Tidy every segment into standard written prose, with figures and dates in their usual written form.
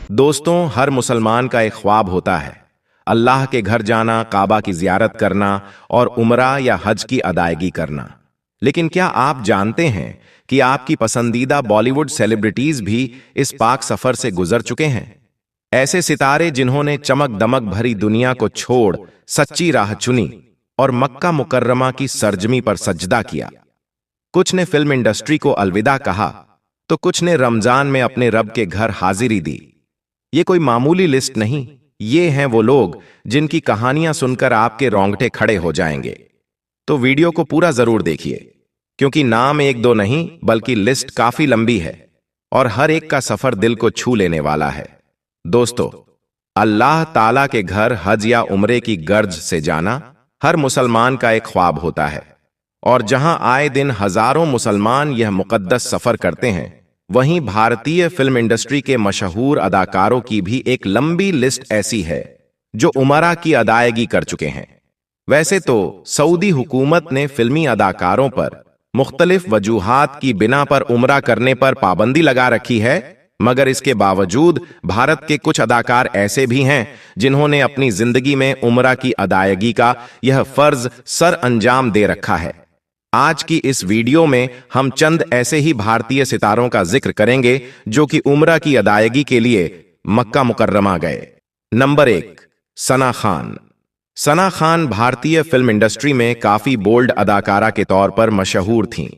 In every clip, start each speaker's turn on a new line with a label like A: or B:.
A: दोस्तों, हर मुसलमान का एक ख्वाब होता है, अल्लाह के घर जाना, काबा की जियारत करना और उमरा या हज की अदायगी करना। लेकिन क्या आप जानते हैं कि आपकी पसंदीदा बॉलीवुड सेलिब्रिटीज भी इस पाक सफर से गुजर चुके हैं? ऐसे सितारे जिन्होंने चमक दमक भरी दुनिया को छोड़ सच्ची राह चुनी और मक्का मुकर्रमा की सरजमी पर सजदा किया। कुछ ने फिल्म इंडस्ट्री को अलविदा कहा, तो कुछ ने रमजान में अपने रब के घर हाजिरी दी। ये कोई मामूली लिस्ट नहीं, ये हैं वो लोग जिनकी कहानियां सुनकर आपके रोंगटे खड़े हो जाएंगे। तो वीडियो को पूरा जरूर देखिए, क्योंकि नाम एक दो नहीं बल्कि लिस्ट काफी लंबी है और हर एक का सफर दिल को छू लेने वाला है। दोस्तों, अल्लाह ताला के घर हज या उम्रे की गर्ज से जाना हर मुसलमान का एक ख्वाब होता है, और जहां आए दिन हजारों मुसलमान यह मुकद्दस सफर करते हैं, वहीं भारतीय फिल्म इंडस्ट्री के मशहूर अदाकारों की भी एक लंबी लिस्ट ऐसी है जो उमरा की अदायगी कर चुके हैं। वैसे तो सऊदी हुकूमत ने फिल्मी अदाकारों पर मुख्तलिफ वजूहात की बिना पर उमरा करने पर पाबंदी लगा रखी है, मगर इसके बावजूद भारत के कुछ अदाकार ऐसे भी हैं जिन्होंने अपनी जिंदगी में उमरा की अदायगी का यह फर्ज सर अंजाम दे रखा है। आज की इस वीडियो में हम चंद ऐसे ही भारतीय सितारों का जिक्र करेंगे जो कि उमरा की अदायगी के लिए मक्का मुकर्रमा गए। नंबर 1, सना खान। सना खान भारतीय फिल्म इंडस्ट्री में काफी बोल्ड अदाकारा के तौर पर मशहूर थीं,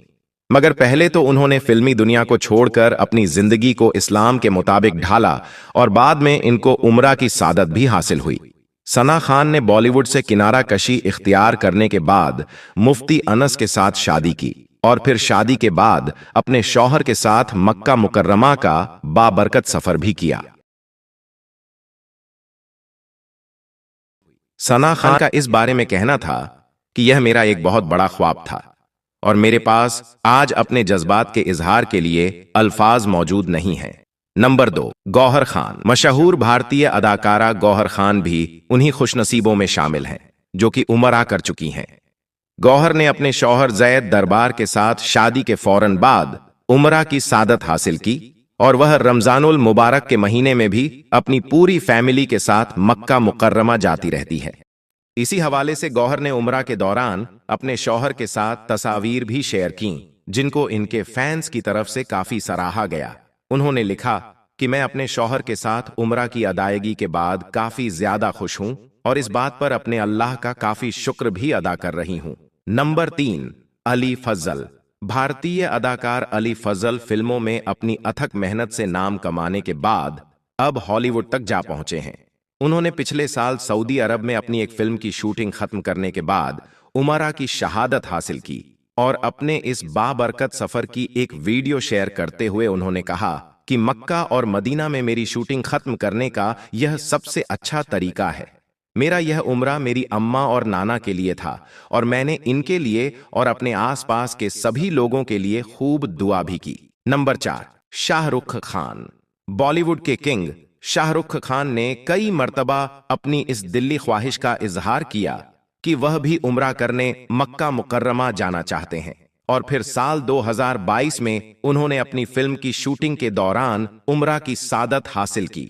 A: मगर पहले तो उन्होंने फिल्मी दुनिया को छोड़कर अपनी जिंदगी को इस्लाम के मुताबिक ढाला और बाद में इनको उमरा की सादत भी हासिल हुई। सना खान ने बॉलीवुड से किनारा कशी इख्तियार करने के बाद मुफ्ती अनस के साथ शादी की और फिर शादी के बाद अपने शौहर के साथ मक्का मुकर्रमा का बाबरकत सफर भी किया। सना खान का इस बारे में कहना था कि यह मेरा एक बहुत बड़ा ख्वाब था और मेरे पास आज अपने जज्बात के इजहार के लिए अल्फाज मौजूद नहीं हैं। नंबर 2, गौहर खान। मशहूर भारतीय अदाकारा गौहर खान भी उन्हीं खुशनसीबों में शामिल हैं जो कि उमरा कर चुकी हैं। गौहर ने अपने शौहर जैद दरबार के साथ शादी के फौरन बाद उमरा की सादत हासिल की और वह रमजानुल मुबारक के महीने में भी अपनी पूरी फैमिली के साथ मक्का मुकर्रमा जाती रहती है। इसी हवाले से गौहर ने उमरा के दौरान अपने शौहर के साथ तस्वीर भी शेयर की, जिनको इनके फैंस की तरफ से काफी सराहा गया। उन्होंने लिखा कि मैं अपने शौहर के साथ उमरा की अदायगी के बाद काफी ज्यादा खुश हूं और इस बात पर अपने अल्लाह का काफी शुक्र भी अदा कर रही हूं। नंबर 3, अली फजल। भारतीय अदाकार अली फजल फिल्मों में अपनी अथक मेहनत से नाम कमाने के बाद अब हॉलीवुड तक जा पहुंचे हैं। उन्होंने पिछले साल सऊदी अरब में अपनी एक फिल्म की शूटिंग खत्म करने के बाद उमरा की शहादत हासिल की और अपने इस बाबरकत सफर की एक वीडियो शेयर करते हुए उन्होंने कहा कि मक्का और मदीना में मेरी शूटिंग खत्म करने का यह सबसे अच्छा तरीका है। मेरा यह उमरा मेरी अम्मा और नाना के लिए था और मैंने इनके लिए और अपने आसपास के सभी लोगों के लिए खूब दुआ भी की। नंबर 4, शाहरुख खान। बॉलीवुड के किंग शाहरुख खान ने कई मर्तबा अपनी इस दिल्ली ख्वाहिश का इजहार किया कि वह भी उमरा करने मक्का मुकर्रमा जाना चाहते हैं, और फिर साल 2022 में उन्होंने अपनी फिल्म की शूटिंग के दौरान उमरा की सादत हासिल की।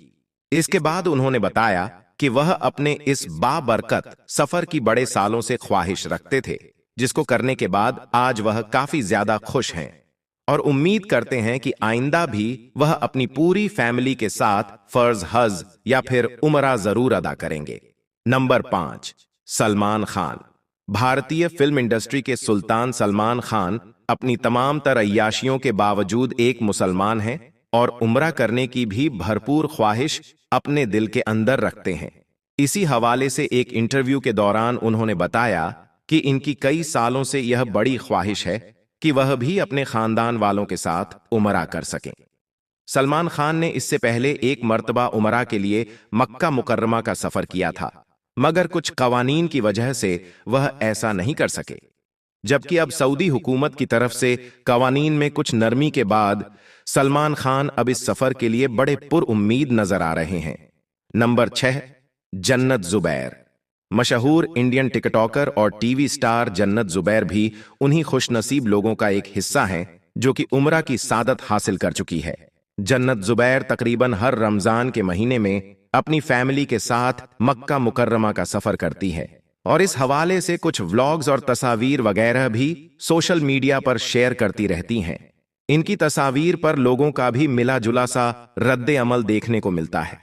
A: इसके बाद उन्होंने बताया कि वह अपने इस बाबरकत सफर की बड़े सालों से ख्वाहिश रखते थे, जिसको करने के बाद आज वह काफी ज्यादा खुश हैं और उम्मीद करते हैं कि आइंदा भी वह अपनी पूरी फैमिली के साथ फर्ज हज या फिर उमरा जरूर अदा करेंगे। नंबर 5, सलमान खान। भारतीय फिल्म इंडस्ट्री के सुल्तान सलमान खान अपनी तमाम तर अय्याशियों के बावजूद एक मुसलमान हैं और उमरा करने की भी भरपूर ख्वाहिश अपने दिल के अंदर रखते हैं। इसी हवाले से एक इंटरव्यू के दौरान उन्होंने बताया कि इनकी कई सालों से यह बड़ी ख्वाहिश है कि वह भी अपने खानदान वालों के साथ उमरा कर सकें। सलमान खान ने इससे पहले एक मर्तबा उमरा के लिए मक्का मुकर्रमा का सफर किया था, मगर कुछ कवानीन की वजह से वह ऐसा नहीं कर सके, जबकि अब सऊदी हुकूमत की तरफ से कवानीन में कुछ नरमी के बाद सलमान खान अब इस सफर के लिए बड़े पुरउम्मीद नजर आ रहे हैं। नंबर 6, जन्नत जुबैर। मशहूर इंडियन टिकटॉकर और टीवी स्टार जन्नत जुबैर भी उन्हीं खुशनसीब लोगों का एक हिस्सा हैं जो कि उमरा की सादत हासिल कर चुकी है। जन्नत जुबैर तकरीबन हर रमजान के महीने में अपनी फैमिली के साथ मक्का मुकर्रमा का सफर करती है और इस हवाले से कुछ व्लॉग्स और तस्वीर वगैरह भी सोशल मीडिया पर शेयर करती रहती हैं। इनकी तस्वीर पर लोगों का भी मिला जुला सा रद्द अमल देखने को मिलता है,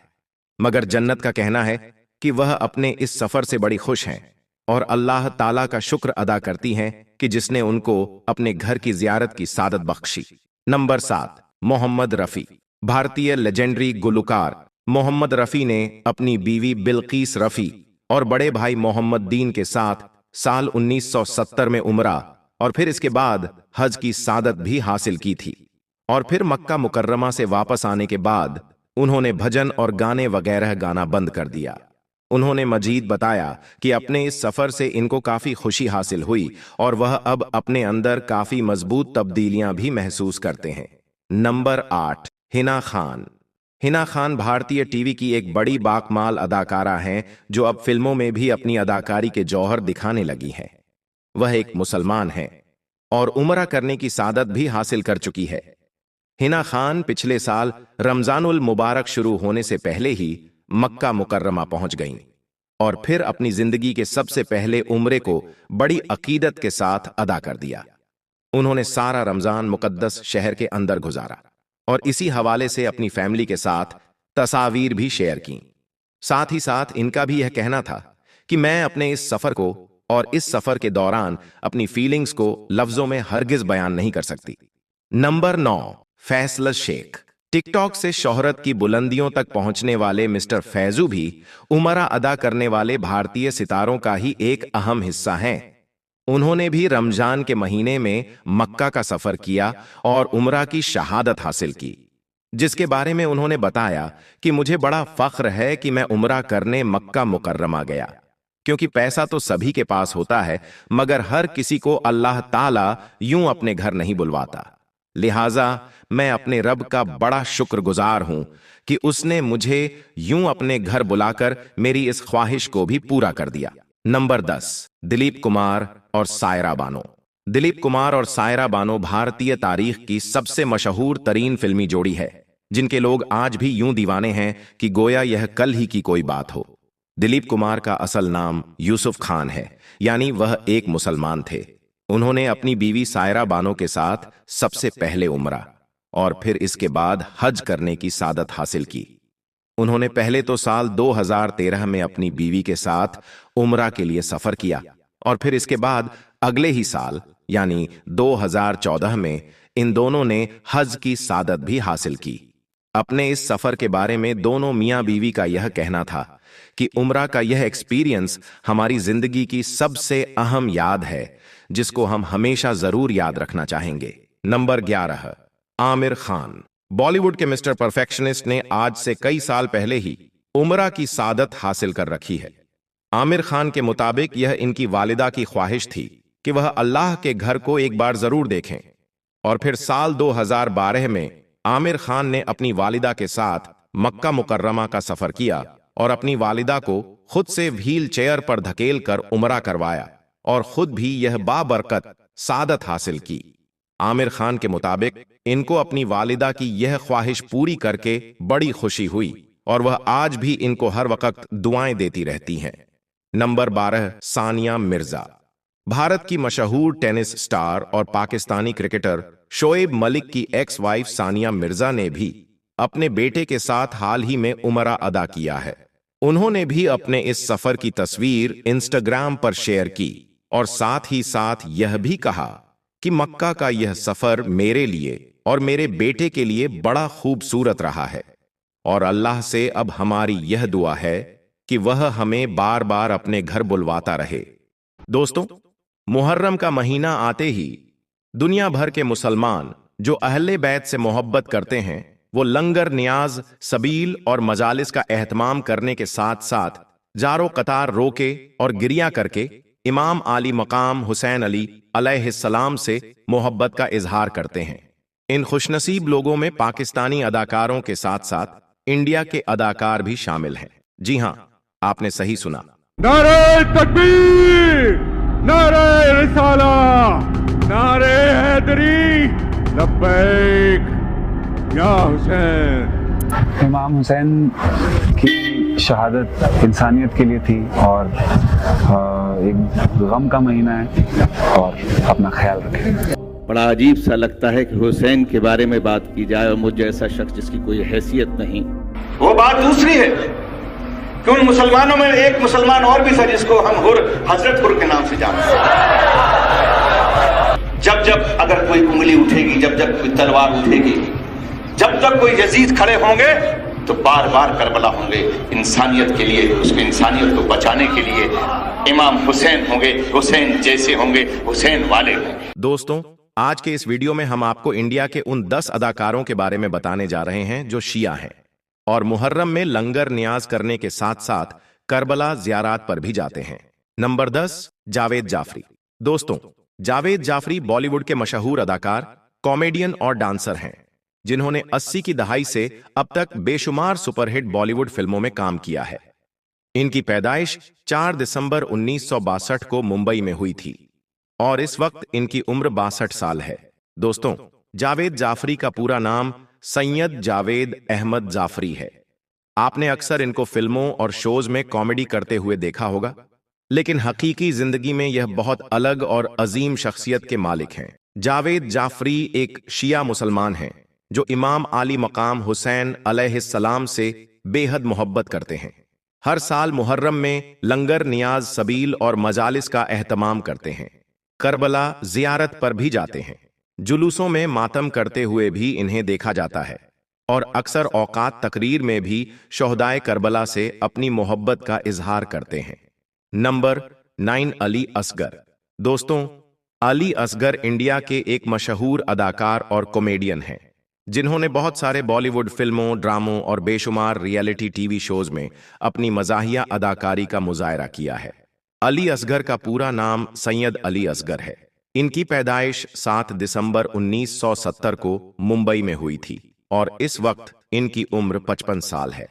A: मगर जन्नत का कहना है कि वह अपने इस सफर से बड़ी खुश हैं और अल्लाह ताला का शुक्र अदा करती हैं कि जिसने उनको अपने घर की जियारत की सादत बख्शी। नंबर 7, मोहम्मद रफी। भारतीय लेजेंडरी गुलकार मोहम्मद रफी ने अपनी बीवी बिल्किस रफी और बड़े भाई मोहम्मद दीन के साथ साल 1970 में उमरा और फिर इसके बाद हज की सादत भी हासिल की थी। और फिर मक्का मुकर्रमा से वापस आने के बाद उन्होंने भजन और गाने वगैरह गाना बंद कर दिया। उन्होंने मजीद बताया कि अपने इस सफर से इनको काफी खुशी हासिल हुई और वह अब अपने अंदर काफी मजबूत तब्दीलियां भी महसूस करते हैं। नंबर 8, हिना खान। हिना खान भारतीय टीवी की एक बड़ी बाकमाल अदाकारा हैं जो अब फिल्मों में भी अपनी अदाकारी के जौहर दिखाने लगी हैं। वह एक मुसलमान हैं और उम्रा करने की सादत भी हासिल कर चुकी है। हिना खान पिछले साल रमजानुल मुबारक शुरू होने से पहले ही मक्का मुकर्रमा पहुंच गईं और फिर अपनी जिंदगी के सबसे पहले उम्रे को बड़ी अकीदत के साथ अदा कर दिया। उन्होंने सारा रमजान मुकद्दस शहर के अंदर गुजारा और इसी हवाले से अपनी फैमिली के साथ तस्वीर भी शेयर की। साथ ही साथ इनका भी यह कहना था कि मैं अपने इस सफर को और इस सफर के दौरान अपनी फीलिंग्स को लफ्जों में हरगिज बयान नहीं कर सकती। नंबर 9, फैसल शेख। टिकटॉक से शोहरत की बुलंदियों तक पहुंचने वाले मिस्टर फैजू भी उमरा अदा करने वाले भारतीय सितारों का ही एक अहम हिस्सा हैं। उन्होंने भी रमजान के महीने में मक्का का सफर किया और उमरा की शहादत हासिल की, जिसके बारे में उन्होंने बताया कि मुझे बड़ा फख्र है कि मैं उमरा करने मक्का मुकर्रमा गया, क्योंकि पैसा तो सभी के पास होता है मगर हर किसी को अल्लाह ताला यूं अपने घर नहीं बुलवाता। लिहाजा मैं अपने रब का बड़ा शुक्रगुजार हूं कि उसने मुझे यूं अपने घर बुलाकर मेरी इस ख्वाहिश को भी पूरा कर दिया। नंबर 10, दिलीप कुमार और सायरा बानो। दिलीप कुमार और सायरा बानो भारतीय तारीख की सबसे मशहूर तरीन फिल्मी जोड़ी है, जिनके लोग आज भी यूं दीवाने हैं कि गोया यह कल ही की कोई बात हो। दिलीप कुमार का असल नाम यूसुफ खान है, यानी वह एक मुसलमान थे। उन्होंने अपनी बीवी सायरा बानो के साथ सबसे पहले उमरा और फिर इसके बाद हज करने की सादत हासिल की। उन्होंने पहले तो साल 2013 में अपनी बीवी के साथ उमरा के लिए सफर किया और फिर इसके बाद अगले ही साल यानी 2014 में इन दोनों ने हज की सादत भी हासिल की। अपने इस सफर के बारे में दोनों मियां बीवी का यह कहना था कि उमरा का यह एक्सपीरियंस हमारी जिंदगी की सबसे अहम याद है, जिसको हम हमेशा जरूर याद रखना चाहेंगे। नंबर 11, आमिर खान। बॉलीवुड के मिस्टर परफेक्शनिस्ट ने आज से कई साल पहले ही उमरा की सादत हासिल कर रखी है। आमिर खान के मुताबिक यह इनकी वालिदा की ख्वाहिश थी कि वह अल्लाह के घर को एक बार जरूर देखें और फिर साल 2012 में आमिर खान ने अपनी वालिदा के साथ मक्का मुकर्रमा का सफर किया और अपनी वालिदा को खुद से व्हील चेयर पर धकेल कर उमरा करवाया और खुद भी यह बाबरकत सादत हासिल की। आमिर खान के मुताबिक इनको अपनी वालिदा की यह ख्वाहिश पूरी करके बड़ी खुशी हुई और वह आज भी इनको हर वक्त दुआएं देती रहती हैं। नंबर 12, सानिया मिर्जा। भारत की मशहूर टेनिस स्टार और पाकिस्तानी क्रिकेटर शोएब मलिक की एक्स वाइफ सानिया मिर्जा ने भी अपने बेटे के साथ हाल ही में उमरा अदा किया है। उन्होंने भी अपने इस सफर की तस्वीर इंस्टाग्राम पर शेयर की और साथ ही साथ यह भी कहा कि मक्का का यह सफर मेरे लिए और मेरे बेटे के लिए बड़ा खूबसूरत रहा है और अल्लाह से अब हमारी यह दुआ है कि वह हमें बार बार अपने घर बुलवाता रहे। दोस्तों, मुहर्रम का महीना आते ही दुनिया भर के मुसलमान जो अहले बैत से मोहब्बत करते हैं वो लंगर, नियाज, सबील और मजालिस का एहतमाम करने के साथ साथ जारो कतार रोके और गिरिया करके इमाम आली मकाम हुसैन अली अलैहिस्सलाम से मोहब्बत का इजहार करते हैं। इन खुशनसीब लोगों में पाकिस्तानी अदाकारों के साथ साथ इंडिया के अदाकार भी शामिल हैं। जी हां, आपने सही सुना।
B: नारे तकबीर, नारे रिसाला, नारे हैदरी, लब्बैक। या हुसैन।
C: इमाम हुसैन की शहादत इंसानियत के लिए थी और एक गम का महीना है और अपना ख्याल रखें।
D: बड़ा अजीब सा लगता है कि हुसैन के बारे में बात की जाए और मुझ जैसा शख्स जिसकी कोई हैसियत नहीं।
E: वो बात दूसरी है कि उन मुसलमानों में एक मुसलमान और भी था जिसको हम हजरत हुर के नाम से जानते हैं। जब जब अगर कोई उंगली उठेगी, जब जब कोई तलवार उठेगी, जब तक कोई यजीद खड़े होंगे तो बार बार करबला होंगे। इंसानियत के लिए, उसकी इंसानियत को बचाने के लिए इमाम हुसैन होंगे, हुसैन जैसे होंगे, हुसैन वाले होंगे।
A: दोस्तों, आज के इस वीडियो में हम आपको इंडिया के उन 10 अदाकारों के बारे में बताने जा रहे हैं जो शिया हैं और मुहर्रम में लंगर न्याज करने के साथ साथ करबला ज़ियारत पर भी जाते हैं। नंबर 10, जावेद जाफरी। दोस्तों, जावेद जाफरी बॉलीवुड के मशहूर अदाकार, कॉमेडियन और डांसर हैं जिन्होंने 80 की दहाई से अब तक बेशुमार सुपरहिट बॉलीवुड फिल्मों में काम किया है। इनकी पैदाइश 4 दिसंबर 1962 को मुंबई में हुई थी और इस वक्त इनकी उम्र 62 साल है। दोस्तों, जावेद जाफरी का पूरा नाम सैयद जावेद अहमद जाफरी है। आपने अक्सर इनको फिल्मों और शोज में कॉमेडी करते हुए देखा होगा, लेकिन हकीकी जिंदगी में यह बहुत अलग और अजीम शख्सियत के मालिक हैं। जावेद जाफरी एक शिया मुसलमान हैं जो इमाम आली मकाम हुसैन अलैहिस्सलाम से बेहद मोहब्बत करते हैं। हर साल मुहर्रम में लंगर नियाज सबील और मजालिस का एहतमाम करते हैं। करबला ज़ियारत पर भी जाते हैं। जुलूसों में मातम करते हुए भी इन्हें देखा जाता है और अक्सर औकात तकरीर में भी शोहदाए करबला से अपनी मोहब्बत का इजहार करते हैं। नंबर 9, अली असगर। दोस्तों, अली असगर इंडिया के एक मशहूर अदाकार और कॉमेडियन हैं जिन्होंने बहुत सारे बॉलीवुड फिल्मों, ड्रामों और बेशुमार रियलिटी टीवी शोज में अपनी मज़ाहिया अदाकारी का मुजाहरा किया है। अली असगर का पूरा नाम सैयद अली असगर है। इनकी पैदाइश 7 दिसंबर 1970 को मुंबई में हुई थी और इस वक्त इनकी उम्र 55 साल है।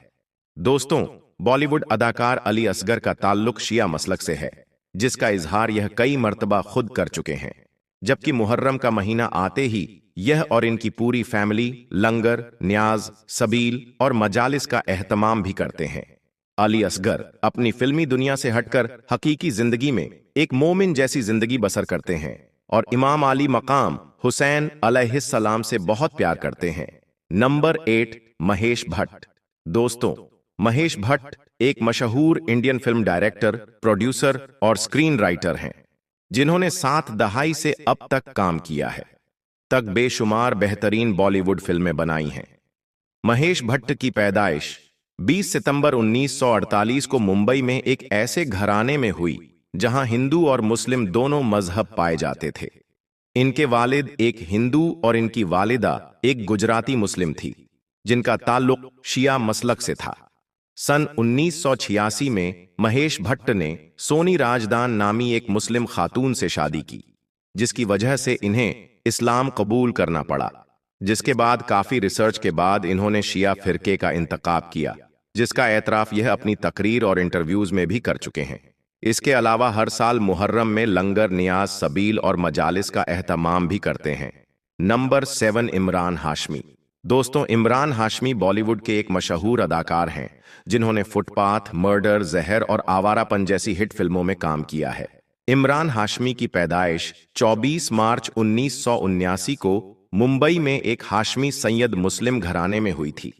A: दोस्तों, बॉलीवुड अदाकार अली असगर का ताल्लुक शिया मसलक से है, जिसका इजहार यह कई मर्तबा खुद कर चुके हैं। जबकि मुहर्रम का महीना आते ही यह और इनकी पूरी फैमिली लंगर, न्याज, सबील और मजालिस का एहतमाम भी करते हैं। अली असगर अपनी फिल्मी दुनिया से हटकर हकीकी जिंदगी में एक मोमिन जैसी जिंदगी बसर करते हैं और इमाम आली मकाम हुसैन अलैहिस्सलाम से बहुत प्यार करते हैं। नंबर 8, महेश भट्ट। दोस्तों, महेश भट्ट एक मशहूर इंडियन फिल्म डायरेक्टर, प्रोड्यूसर और स्क्रीन राइटर हैं जिन्होंने 7 दहाई से अब तक काम किया है, तक बेशुमार बेहतरीन बॉलीवुड फिल्में बनाई हैं। महेश भट्ट की पैदाइश 20 सितंबर 1948 को मुंबई में एक ऐसे घराने में हुई जहां हिंदू और मुस्लिम दोनों मजहब पाए जाते थे। इनके वालिद एक हिंदू और इनकी वालिदा एक गुजराती मुस्लिम थी जिनका ताल्लुक शिया मसलक से था। सन 1986 में महेश भट्ट ने सोनी राजदान नामी एक मुस्लिम खातून से शादी की, जिसकी वजह से इन्हें इस्लाम कबूल करना पड़ा। जिसके बाद काफी रिसर्च के बाद इन्होंने शिया फिरके का इंतखाब किया, जिसका एतराफ यह अपनी तकरीर और इंटरव्यूज में भी कर चुके हैं। इसके अलावा हर साल मुहर्रम में लंगर, नियाज, सबील और मजालिस का एहतमाम भी करते हैं। नंबर 7, इमरान हाशमी। दोस्तों, इमरान हाशमी बॉलीवुड के एक मशहूर अदाकार हैं जिन्होंने फुटपाथ, मर्डर, जहर और आवारापन जैसी हिट फिल्मों में काम किया है। इमरान हाशमी की पैदाइश 24 मार्च 1979 को मुंबई में एक हाशमी सैयद मुस्लिम घराने में हुई थी।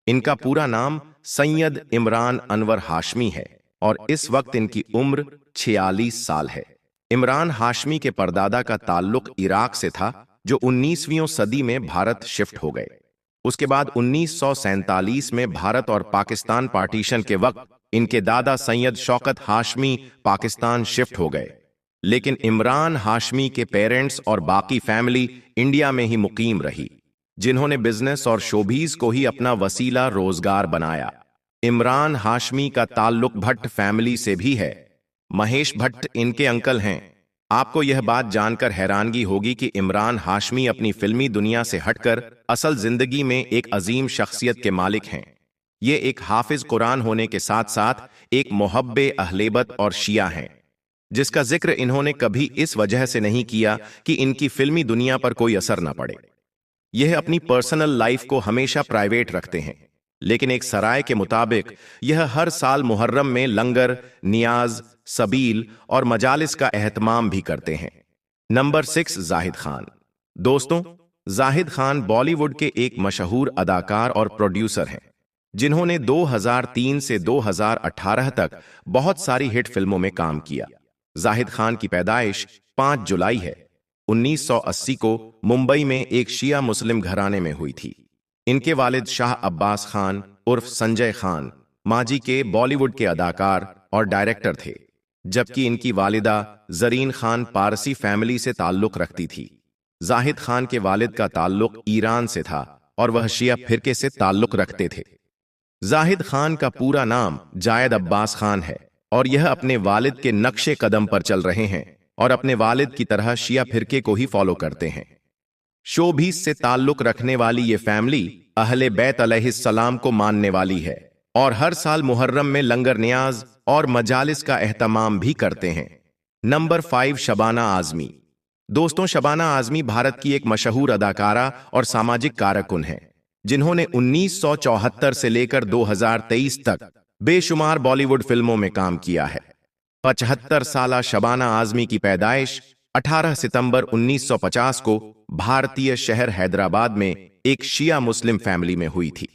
A: इनका पूरा नाम सैयद इमरान अनवर हाशमी है और इस वक्त इनकी उम्र 46 साल है। इमरान हाशमी के परदादा का ताल्लुक इराक से था जो 19वीं सदी में भारत शिफ्ट हो गए। उसके बाद 1947 में भारत और पाकिस्तान पार्टीशन के वक्त इनके दादा सैयद शौकत हाशमी पाकिस्तान शिफ्ट हो गए, लेकिन इमरान हाशमी के पेरेंट्स और बाकी फैमिली इंडिया में ही मुकीम रही, जिन्होंने बिजनेस और शोबीज को ही अपना वसीला रोजगार बनाया। इमरान हाशमी का ताल्लुक भट्ट फैमिली से भी है। महेश भट्ट इनके अंकल हैं। आपको यह बात जानकर हैरानगी होगी कि इमरान हाशमी अपनी फिल्मी दुनिया से हटकर असल जिंदगी में एक अजीम शख्सियत के मालिक हैं। ये एक हाफिज कुरान होने के साथ साथ एक मुहब्बे अहलेबत और शिया हैं, जिसका जिक्र इन्होंने कभी इस वजह से नहीं किया कि इनकी फिल्मी दुनिया पर कोई असर न पड़े। यह अपनी पर्सनल लाइफ को हमेशा प्राइवेट रखते हैं, लेकिन एक सराय के मुताबिक यह हर साल मुहर्रम में लंगर, नियाज, सबील और मजालिस का एहतमाम भी करते हैं। नंबर 6, जाहिद खान। दोस्तों, जाहिद खान बॉलीवुड के एक मशहूर अदाकार और प्रोड्यूसर हैं, जिन्होंने 2003 से 2018 तक बहुत सारी हिट फिल्मों में काम किया। जाहिद खान की पैदाइश 5 जुलाई है 1980 को मुंबई में एक शिया मुस्लिम घराने में हुई थी। इनके वालिद शाह अब्बास खान उर्फ संजय खान माजी के बॉलीवुड के अदाकार और डायरेक्टर थे, जबकि इनकी वालिदा जरीन खान पारसी फैमिली से ताल्लुक रखती थी। जाहिद खान के वालिद का ताल्लुक ईरान से था और वह शिया फिरके से ताल्लुक रखते थे। जाहिद खान का पूरा नाम जायद अब्बास खान है और यह अपने वालिद के नक्शे कदम पर चल रहे हैं और अपने वालिद की तरह शिया फिरके को ही फॉलो करते हैं। शोबीस से ताल्लुक रखने वाली ये फैमिली अहले बैत अलैहिस्सलाम को मानने वाली है और हर साल मुहर्रम में लंगर नियाज और मजालिस का एहतमाम भी करते हैं। नंबर 5, शबाना आजमी। दोस्तों, शबाना आजमी भारत की एक मशहूर अदाकारा और सामाजिक कारकुन है, जिन्होंने 1974 से लेकर 2023 तक बेशुमार बॉलीवुड फिल्मों में काम किया है। 75 साला शबाना आजमी की पैदाइश 18 सितंबर 1950 को भारतीय शहर हैदराबाद में एक शिया मुस्लिम फैमिली में हुई थी।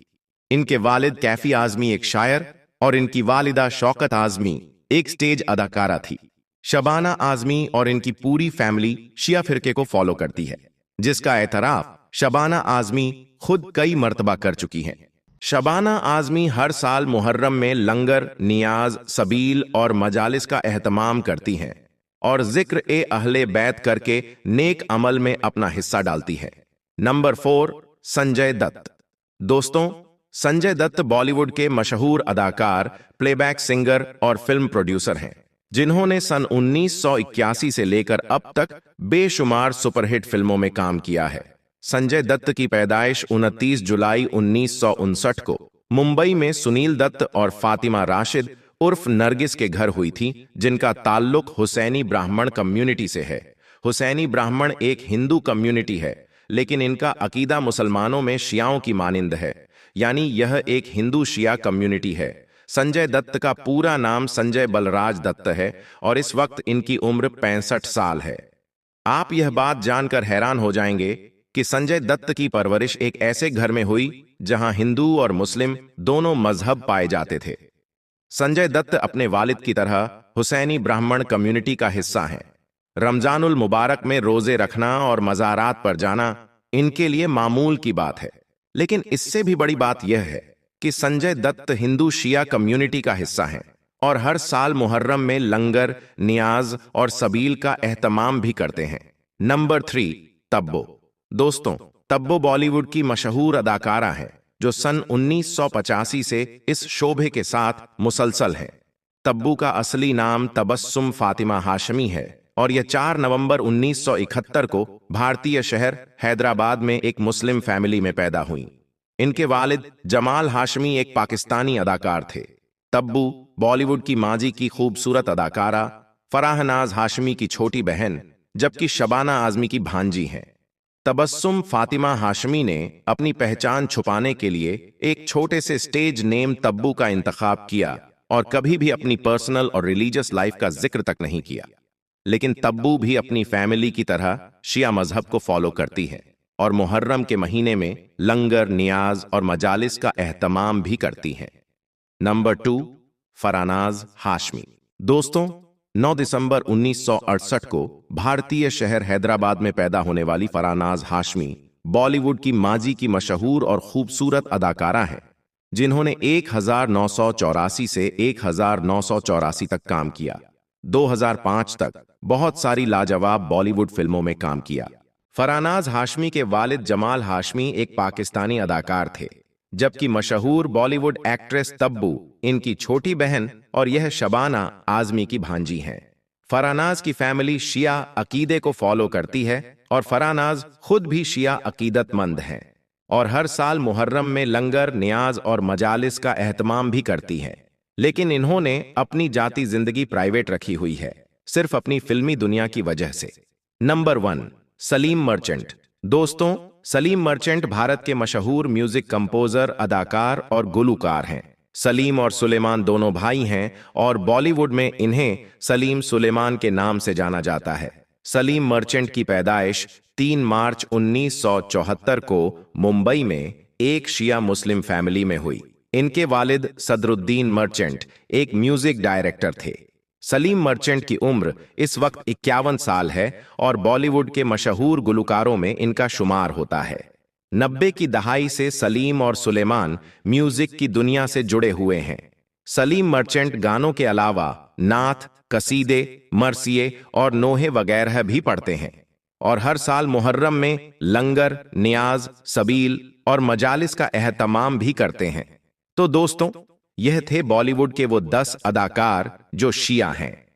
A: इनके वालिद कैफी आजमी एक शायर और इनकी वालिदा शौकत आजमी एक स्टेज अदाकारा थी। शबाना आजमी और इनकी पूरी फैमिली शिया फिरके को फॉलो करती है, जिसका एतराफ शबाना आजमी खुद कई मर्तबा कर चुकी हैं। शबाना आजमी हर साल मुहर्रम में लंगर, नियाज, सबील और मजालिस का एहतमाम करती हैं और जिक्र ए अहले बैत करके नेक अमल में अपना हिस्सा डालती है। नंबर 4, संजय दत्त। दोस्तों, संजय दत्त बॉलीवुड के मशहूर अदाकार, प्लेबैक सिंगर और फिल्म प्रोड्यूसर हैं, जिन्होंने सन 1981 से लेकर अब तक बेशुमार सुपरहिट फिल्मों में काम किया है। संजय दत्त की पैदाइश 29 जुलाई 1959 को मुंबई में सुनील दत्त और फातिमा राशिद उर्फ नरगिस के घर हुई थी, जिनका ताल्लुक हुसैनी ब्राह्मण कम्युनिटी से है। हुसैनी ब्राह्मण एक हिंदू कम्युनिटी है, लेकिन इनका अकीदा मुसलमानों में शियाओं की मानिंद है, यानी यह एक हिंदू शिया कम्युनिटी है। संजय दत्त का पूरा नाम संजय बलराज दत्त है और इस वक्त इनकी उम्र 65 साल है। आप यह बात जानकर हैरान हो जाएंगे कि संजय दत्त की परवरिश एक ऐसे घर में हुई जहां हिंदू और मुस्लिम दोनों मजहब पाए जाते थे। संजय दत्त अपने वालिद की तरह हुसैनी ब्राह्मण कम्युनिटी का हिस्सा हैं। रमजानुल मुबारक में रोजे रखना और मज़ारात पर जाना इनके लिए मामूल की बात है, लेकिन इससे भी बड़ी बात यह है कि संजय दत्त हिंदू शिया कम्युनिटी का हिस्सा हैं और हर साल मुहर्रम में लंगर, नियाज और सबील का एहतमाम भी करते हैं। नंबर 3, तब्बो। दोस्तों, तब्बो बॉलीवुड की मशहूर अदाकारा है जो सन 1985 से इस शोबे के साथ मुसलसल है। तब्बू का असली नाम तबस्सुम फातिमा हाशमी है और यह 4 नवंबर 1971 को भारतीय शहर हैदराबाद में एक मुस्लिम फैमिली में पैदा हुई। इनके वालिद जमाल हाशमी एक पाकिस्तानी अदाकार थे। तब्बू बॉलीवुड की माजी की खूबसूरत अदाकारा फराहनाज हाशमी की छोटी बहन, जबकि शबाना आजमी की भांजी हैं। तबस्सुम फातिमा हाशमी ने अपनी पहचान छुपाने के लिए एक छोटे से स्टेज नेम तब्बू का इंतखाब किया और कभी भी अपनी पर्सनल और रिलीजियस लाइफ का जिक्र तक नहीं किया। लेकिन तब्बू भी अपनी फैमिली की तरह शिया मजहब को फॉलो करती है और मुहर्रम के महीने में लंगर, नियाज और मजालिस का एहतमाम भी करती हैं। नंबर 2, फरानाज हाशमी। दोस्तों, 9 दिसंबर 1968 को भारतीय शहर हैदराबाद में पैदा होने वाली फरानाज हाशमी बॉलीवुड की माजी की मशहूर और खूबसूरत अदाकारा हैं, जिन्होंने 1984 से 1984 तक काम किया। 2005 तक बहुत सारी लाजवाब बॉलीवुड फिल्मों में काम किया। फरानाज हाशमी के वालिद जमाल हाशमी एक पाकिस्तानी अदाकार थे, जबकि मशहूर बॉलीवुड एक्ट्रेस तब्बू इनकी छोटी बहन और यह शबाना आजमी की भांजी हैं। फरानाज की फैमिली शिया अकीदे को फॉलो करती है और फरानाज खुद भी शिया अकीदतमंद हैं और हर साल मुहर्रम में लंगर, नियाज और मजालिस का एहतमाम भी करती है। लेकिन इन्होंने अपनी जाती जिंदगी प्राइवेट रखी हुई है, सिर्फ अपनी फिल्मी दुनिया की वजह से। Number 1, Salim merchant. दोस्तों, सलीम मर्चेंट भारत के मशहूर म्यूजिक कंपोजर, अदाकार और गुलूकार हैं। सलीम और सुलेमान दोनों भाई हैं और बॉलीवुड में इन्हें सलीम सुलेमान के नाम से जाना जाता है। सलीम मर्चेंट की पैदाइश 3 मार्च 1974 को मुंबई में एक शिया मुस्लिम फैमिली में हुई। इनके वालिद सदरुद्दीन मर्चेंट एक म्यूजिक डायरेक्टर थे। सलीम मर्चेंट की उम्र इस वक्त 51 साल है और बॉलीवुड के मशहूर गुलकारों में इनका शुमार होता है। 90 की दहाई से सलीम और सुलेमान म्यूजिक की दुनिया से जुड़े हुए हैं। सलीम मर्चेंट गानों के अलावा नात, कसीदे, मरसिये और नोहे वगैरह भी पढ़ते हैं और हर साल मुहर्रम में लंगर, नियाज, सबील और मजालिस का एहतमाम भी करते हैं। तो दोस्तों, यह थे बॉलीवुड के वो 10 अदाकार जो शिया हैं।